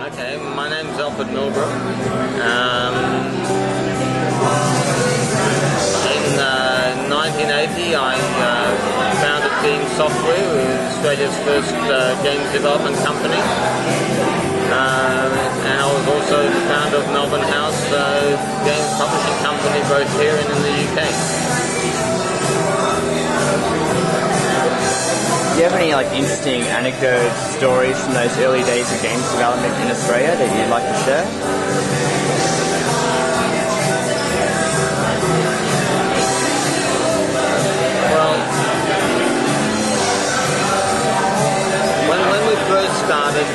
Okay, my name's Alfred Milgrom. In 1980 I founded Team Software, Australia's first games development company. And I was also the founder of Melbourne House, games publishing company both here and in the UK. Do you have any interesting anecdotes, stories from those early days of games development in Australia that you'd like to share? Well, when we first started,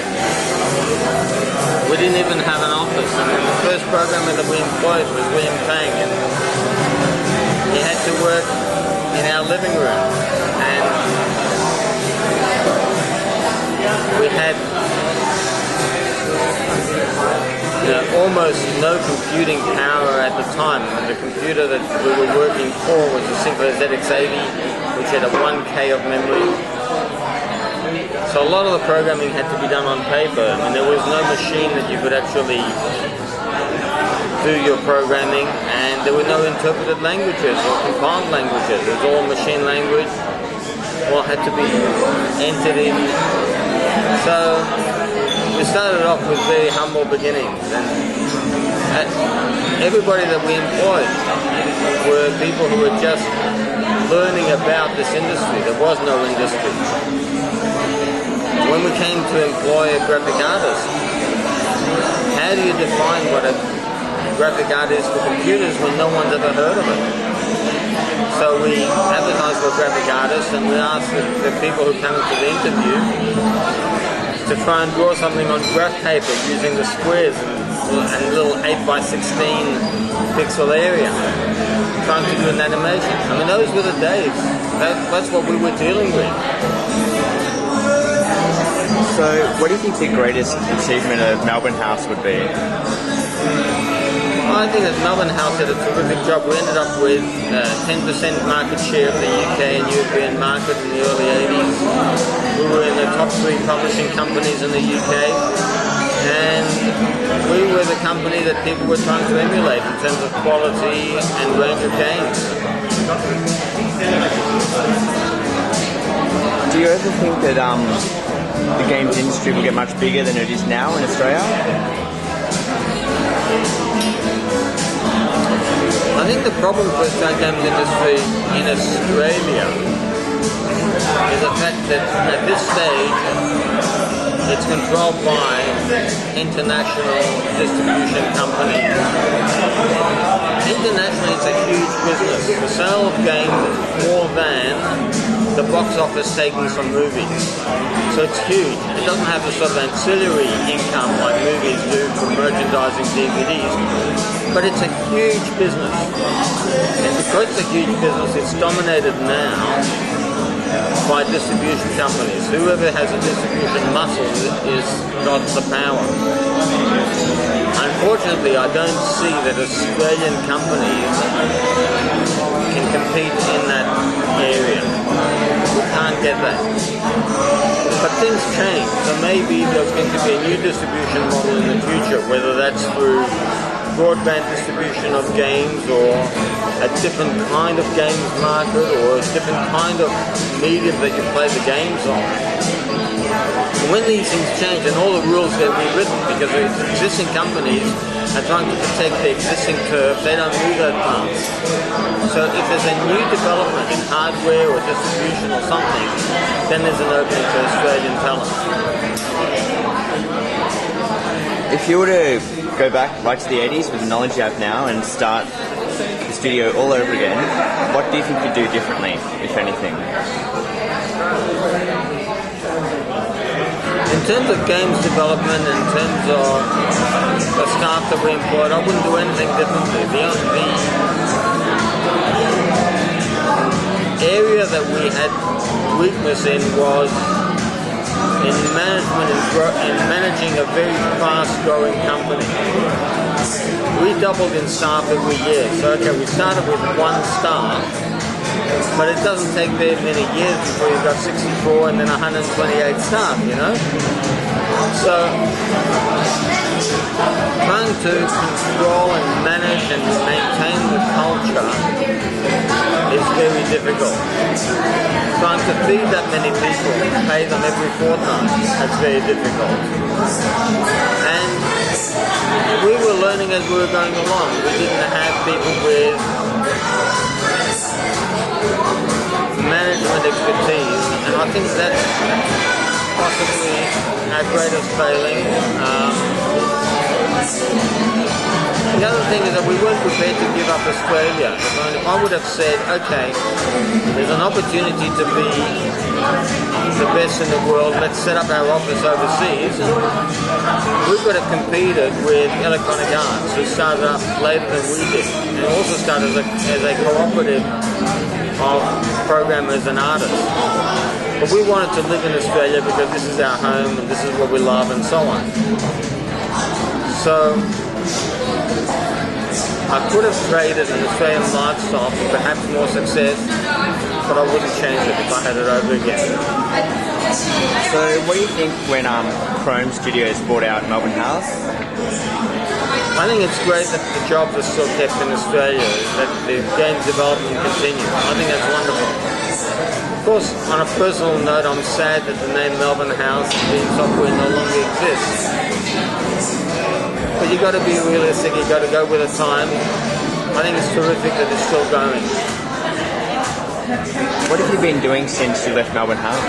we didn't even have an office. I mean, the first programmer that we employed was William Pang, and he had to work in our living room. And we had almost no computing power at the time. The computer that we were working for was a simple ZX80, which had a 1K of memory. So a lot of the programming had to be done on paper. I mean, there was no machine that you could actually do your programming, and there were no interpreted languages or compiled languages. It was all machine language. All had to be entered in. So we started off with very humble beginnings, and everybody that we employed were people who were just learning about this industry. There was no industry. When we came to employ a graphic artist, how do you define what a graphic art is for computers when no one's ever heard of it? So we advertised for graphic artists, and we asked the people who come into the interview to try and draw something on graph paper using the squares and little 8x16 pixel area, trying to do an animation. I mean, those were the days. That's what we were dealing with. So, what do you think the greatest achievement of Melbourne House would be? I think that Melbourne House did a terrific job. We ended up with 10% market share of the UK and European market in the early 80s. We were in the top 3 publishing companies in the UK, and we were the company that people were trying to emulate in terms of quality and range of games. Do you ever think that the games industry will get much bigger than it is now in Australia? I think the problem with the games industry in Australia is the fact that at this stage it's controlled by international distribution companies. Internationally, it's a huge business. The sale of games is more than the box office takings from movies. So it's huge. It doesn't have the sort of ancillary income like movies do from merchandising DVDs. But it's a huge business. And because it's a huge business, it's dominated now by distribution companies. Whoever has a distribution muscle is got the power. Unfortunately, I don't see that Australian companies can compete in that area. We can't get that. But things change, so maybe there's going to be a new distribution model in the future, whether that's through broadband distribution of games or a different kind of games market or a different kind of medium that you play the games on. When these things change and all the rules get rewritten because the existing companies are trying to protect the existing turf, they don't move that fast. So if there's a new development in hardware or distribution or something, then there's an opening for Australian talent. If you were to go back right to the 80s with the knowledge you have now and start the studio all over again, what do you think you'd do differently, if anything? In terms of games development, in terms of the staff that we employed, I wouldn't do anything differently. The area that we had weakness in was in management and managing a very fast-growing company. We doubled in staff every year. So okay, we started with 1 staff, but it doesn't take very many years before you've got 64 and then 128 staff, you know? So trying to control and manage and maintain the culture is very difficult. Trying to feed that many people and pay them every fortnight, that's very difficult. And we were learning as we were going along. We didn't have people with management expertise, and I think that's possibly our greatest failing. The other thing is that we weren't prepared to give up Australia. If I would have said, okay, there's an opportunity to be the best in the world, let's set up our office overseas, we could have competed with Electronic Arts, who started up later than we did, and also started as a cooperative of programmers and artists. But we wanted to live in Australia because this is our home and this is what we love and so on. So I could have traded an Australian lifestyle for perhaps more success, but I wouldn't change it if I had it over again. So what do you think when Chrome Studios bought out Melbourne House? I think it's great that the jobs are still kept in Australia, that the game development continues. I think that's wonderful. Of course, on a personal note, I'm sad that the name Melbourne House and Bean Software no longer exists. But you got to be realistic, you got to go with the time. I think it's terrific that it's still going. What have you been doing since you left Melbourne House?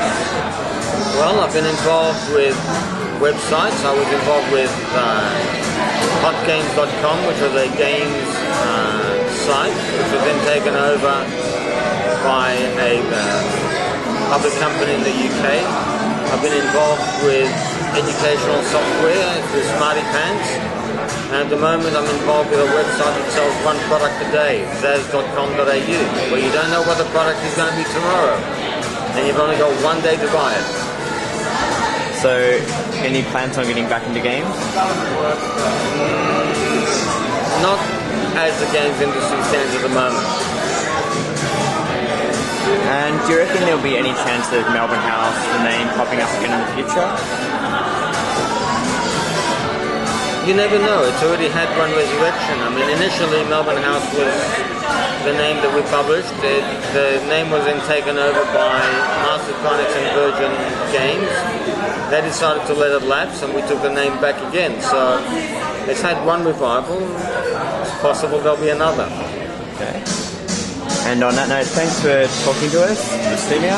Well, I've been involved with websites. I was involved with hotgames.com, which was a games site, which was then taken over by a public company in the UK. I've been involved with educational software through Smarty Pants, and at the moment I'm involved with a website that sells one product a day, zaz.com.au, where you don't know what the product is going to be tomorrow, and you've only got one day to buy it. So, any plans on getting back into games? Not as the games industry stands at the moment. And do you reckon there'll be any chance of Melbourne House, the name, popping up again in the future? You never know. It's already had one resurrection. I mean, initially Melbourne House was the name that we published. The name was then taken over by Mastertronics and Virgin Games. They decided to let it lapse, and we took the name back again. So it's had one revival. It's possible there'll be another. Okay. And on that note, thanks for talking to us, tsumea.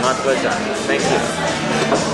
My pleasure. Thank you.